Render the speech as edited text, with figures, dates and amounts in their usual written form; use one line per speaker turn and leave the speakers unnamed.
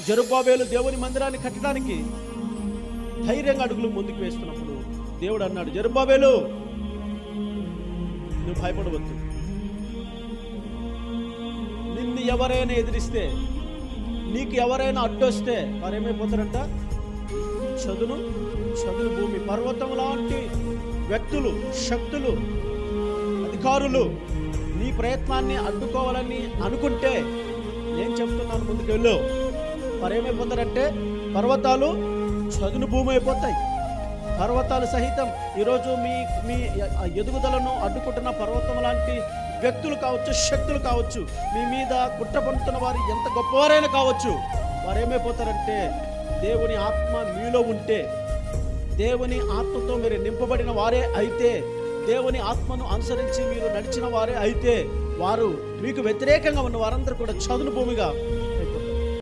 జెరుబ్బాబెలు దేవుని మందిరాన్ని కట్టడానికి ధైర్యంగా అడుగులు ముందుకు వేస్తున్నప్పుడు దేవుడు అన్నాడు, జెరుబ్బాబెలు నువ్వు భయపడవద్దు. నిన్ను ఎవరైనా ఎదిరిస్తే, నీకు ఎవరైనా అడ్డొస్తే వారు ఏమైపోతారంట? చదును భూమి. పర్వతం లాంటి వ్యక్తులు, శక్తులు, అధికారులు నీ ప్రయత్నాన్ని అడ్డుకోవాలని అనుకుంటే నేను చెప్తున్నాను, ముందుకు వెళ్ళు. వారు ఏమైపోతారంటే పర్వతాలు చదును భూమి అయిపోతాయి. పర్వతాలు సహితం ఈరోజు మీ ఎదుగుదలను అడ్డుకుంటున్న పర్వతం లాంటి వ్యక్తులు కావచ్చు, శక్తులు కావచ్చు, మీ మీద కుట్ర పన్నుతున్న వారు ఎంత గొప్పవారైనా కావచ్చు, వారు ఏమైపోతారంటే దేవుని ఆత్మ మీలో ఉంటే, దేవుని ఆత్మతో మీరు నింపబడిన వారే అయితే, దేవుని ఆత్మను అనుసరించి మీరు నడిచిన వారే అయితే, వారు మీకు వ్యతిరేకంగా ఉన్న వారందరూ కూడా చదును భూమిగా